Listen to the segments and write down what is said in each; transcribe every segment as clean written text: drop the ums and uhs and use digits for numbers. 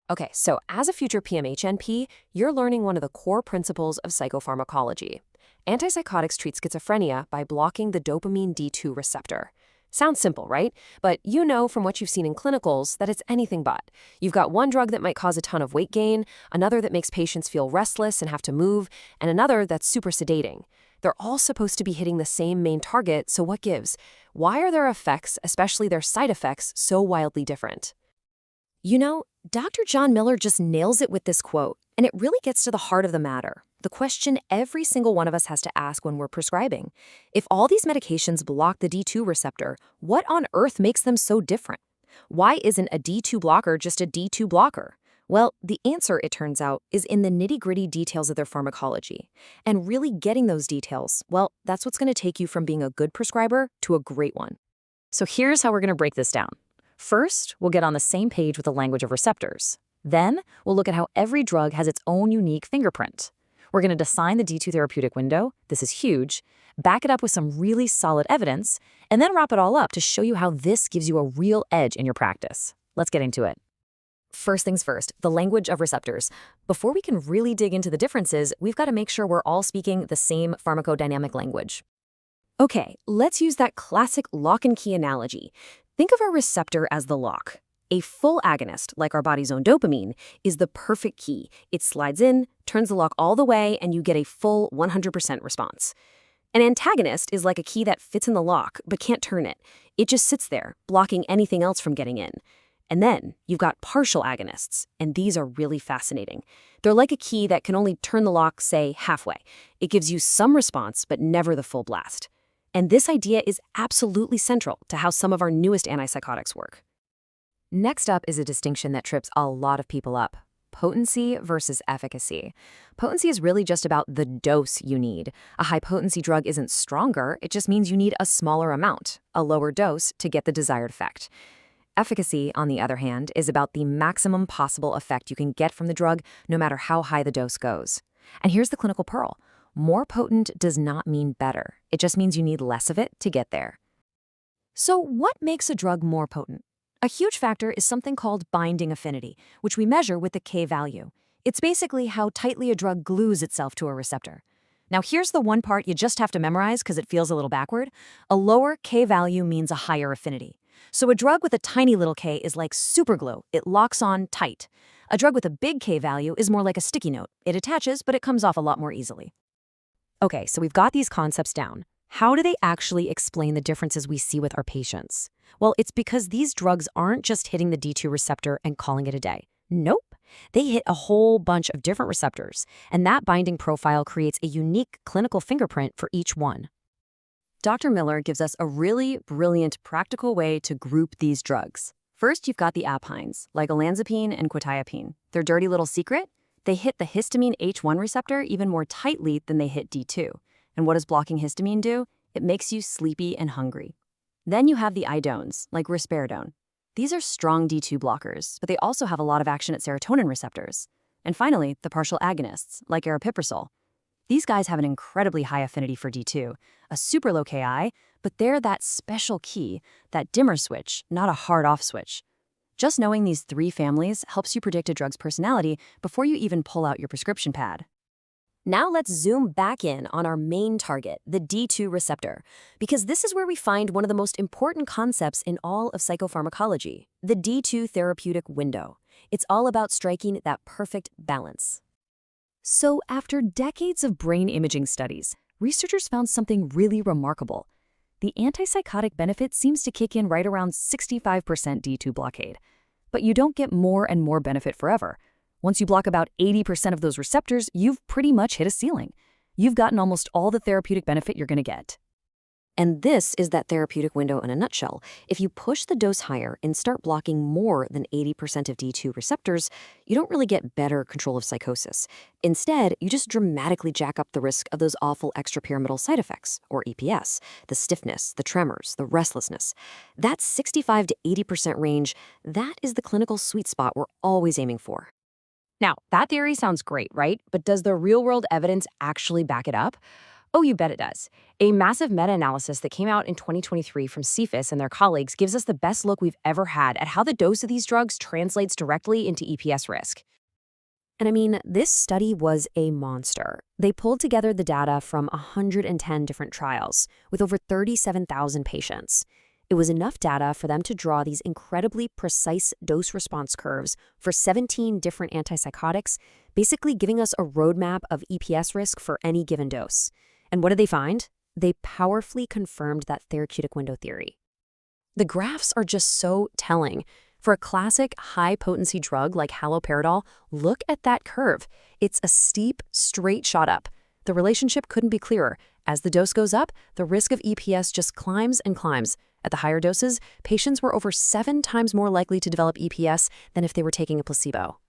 Okay, so as a future PMHNP, you're learning one of the core principles of psychopharmacology. Antipsychotics treat schizophrenia by blocking the dopamine D2 receptor. Sounds simple, right? But you know from what you've seen in clinicals that it's anything but. You've got one drug that might cause a ton of weight gain, another that makes patients feel restless and have to move, and another that's super sedating. They're all supposed to be hitting the same main target, so what gives? Why are their effects, especially their side effects, so wildly different? You know, Dr. John Miller just nails it with this quote, and it really gets to the heart of the matter. The question every single one of us has to ask when we're prescribing. If all these medications block the D2 receptor, what on earth makes them so different? Why isn't a D2 blocker just a D2 blocker? Well, the answer, it turns out, is in the nitty-gritty details of their pharmacology. And really getting those details, well, that's what's going to take you from being a good prescriber to a great one. So here's how we're going to break this down. First, we'll get on the same page with the language of receptors. Then, we'll look at how every drug has its own unique fingerprint. We're going to define the D2 therapeutic window, this is huge, back it up with some really solid evidence, and then wrap it all up to show you how this gives you a real edge in your practice. Let's get into it. First things first, the language of receptors. Before we can really dig into the differences, we've got to make sure we're all speaking the same pharmacodynamic language. Okay, let's use that classic lock and key analogy. Think of our receptor as the lock. A full agonist, like our body's own dopamine, is the perfect key. It slides in, turns the lock all the way, and you get a full 100% response. An antagonist is like a key that fits in the lock, but can't turn it. It just sits there, blocking anything else from getting in. And then you've got partial agonists, and these are really fascinating. They're like a key that can only turn the lock, say, halfway. It gives you some response, but never the full blast. And this idea is absolutely central to how some of our newest antipsychotics work. Next up is a distinction that trips a lot of people up: potency versus efficacy. Potency is really just about the dose you need. A high-potency drug isn't stronger, it just means you need a smaller amount, a lower dose, to get the desired effect. Efficacy, on the other hand, is about the maximum possible effect you can get from the drug, no matter how high the dose goes. And here's the clinical pearl. More potent does not mean better. It just means you need less of it to get there. So what makes a drug more potent? A huge factor is something called binding affinity, which we measure with the K value. It's basically how tightly a drug glues itself to a receptor. Now here's the one part you just have to memorize because it feels a little backward. A lower K value means a higher affinity. So a drug with a tiny little K is like superglue. It locks on tight. A drug with a big K value is more like a sticky note. It attaches, but it comes off a lot more easily. Okay, so we've got these concepts down. How do they actually explain the differences we see with our patients? Well, it's because these drugs aren't just hitting the D2 receptor and calling it a day. Nope. They hit a whole bunch of different receptors, and that binding profile creates a unique clinical fingerprint for each one. Dr. Miller gives us a really brilliant practical way to group these drugs. First, you've got the apines, like olanzapine and quetiapine. Their dirty little secret? They hit the histamine H1 receptor even more tightly than they hit D2. And what does blocking histamine do? It makes you sleepy and hungry. Then you have the idones, like risperidone. These are strong D2 blockers, but they also have a lot of action at serotonin receptors. And finally, the partial agonists, like aripiprazole. These guys have an incredibly high affinity for D2, a super low Ki, but they're that special key, that dimmer switch, not a hard-off switch. Just knowing these three families helps you predict a drug's personality before you even pull out your prescription pad. Now let's zoom back in on our main target, the D2 receptor, because this is where we find one of the most important concepts in all of psychopharmacology, the D2 therapeutic window. It's all about striking that perfect balance. So after decades of brain imaging studies, researchers found something really remarkable. The antipsychotic benefit seems to kick in right around 65% D2 blockade. But you don't get more and more benefit forever. Once you block about 80% of those receptors, you've pretty much hit a ceiling. You've gotten almost all the therapeutic benefit you're going to get. And this is that therapeutic window in a nutshell. If you push the dose higher and start blocking more than 80% of D2 receptors, you don't really get better control of psychosis. Instead, you just dramatically jack up the risk of those awful extrapyramidal side effects, or EPS, the stiffness, the tremors, the restlessness. That 65 to 80% range, that is the clinical sweet spot we're always aiming for. Now, that theory sounds great, right? But does the real-world evidence actually back it up? Oh, you bet it does. A massive meta-analysis that came out in 2023 from CFIS and their colleagues gives us the best look we've ever had at how the dose of these drugs translates directly into EPS risk. And I mean, this study was a monster. They pulled together the data from 110 different trials with over 37,000 patients. It was enough data for them to draw these incredibly precise dose-response curves for 17 different antipsychotics, basically giving us a roadmap of EPS risk for any given dose. And what did they find? They powerfully confirmed that therapeutic window theory. The graphs are just so telling. For a classic high-potency drug like haloperidol, look at that curve. It's a steep, straight shot up. The relationship couldn't be clearer. As the dose goes up, the risk of EPS just climbs and climbs. At the higher doses, patients were over 7 times more likely to develop EPS than if they were taking a placebo.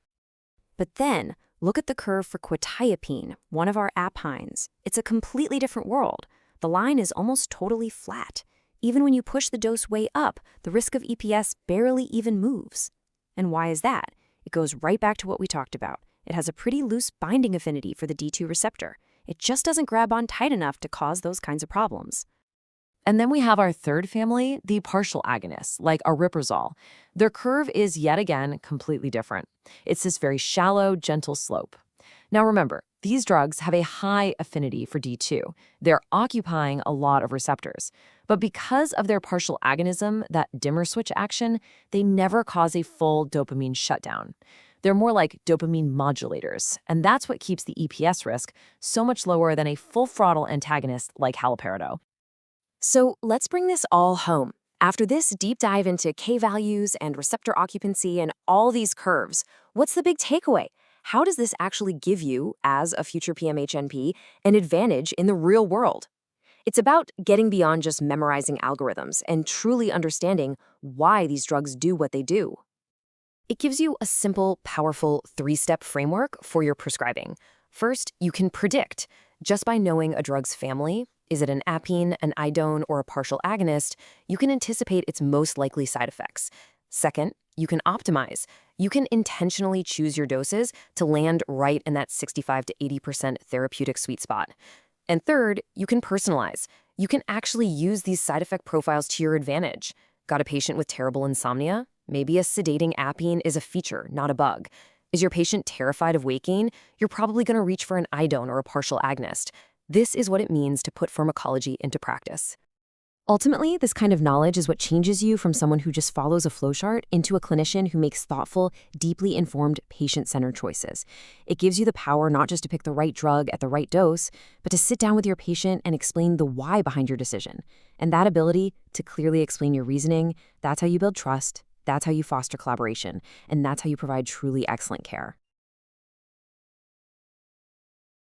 But then, look at the curve for quetiapine, one of our apines. It's a completely different world. The line is almost totally flat. Even when you push the dose way up, the risk of EPS barely even moves. And why is that? It goes right back to what we talked about. It has a pretty loose binding affinity for the D2 receptor. It just doesn't grab on tight enough to cause those kinds of problems. And then we have our third family, the partial agonists, like aripiprazole. Their curve is yet again completely different. It's this very shallow, gentle slope. Now remember, these drugs have a high affinity for D2. They're occupying a lot of receptors. But because of their partial agonism, that dimmer switch action, they never cause a full dopamine shutdown. They're more like dopamine modulators, and that's what keeps the EPS risk so much lower than a full-throttle antagonist like haloperidol. So let's bring this all home. After this deep dive into K-values and receptor occupancy and all these curves, what's the big takeaway? How does this actually give you, as a future PMHNP, an advantage in the real world? It's about getting beyond just memorizing algorithms and truly understanding why these drugs do what they do. It gives you a simple, powerful 3-step framework for your prescribing. First, you can predict. Just by knowing a drug's family, is it an apine, an idone, or a partial agonist, you can anticipate its most likely side effects. Second, you can optimize. You can intentionally choose your doses to land right in that 65 to 80% therapeutic sweet spot. And third, you can personalize. You can actually use these side effect profiles to your advantage. Got a patient with terrible insomnia? Maybe a sedating apine is a feature, not a bug. Is your patient terrified of weight gain? You're probably going to reach for an idone or a partial agonist. This is what it means to put pharmacology into practice. Ultimately, this kind of knowledge is what changes you from someone who just follows a flowchart into a clinician who makes thoughtful, deeply informed, patient-centered choices. It gives you the power not just to pick the right drug at the right dose, but to sit down with your patient and explain the why behind your decision. And that ability to clearly explain your reasoning, that's how you build trust, that's how you foster collaboration, and that's how you provide truly excellent care.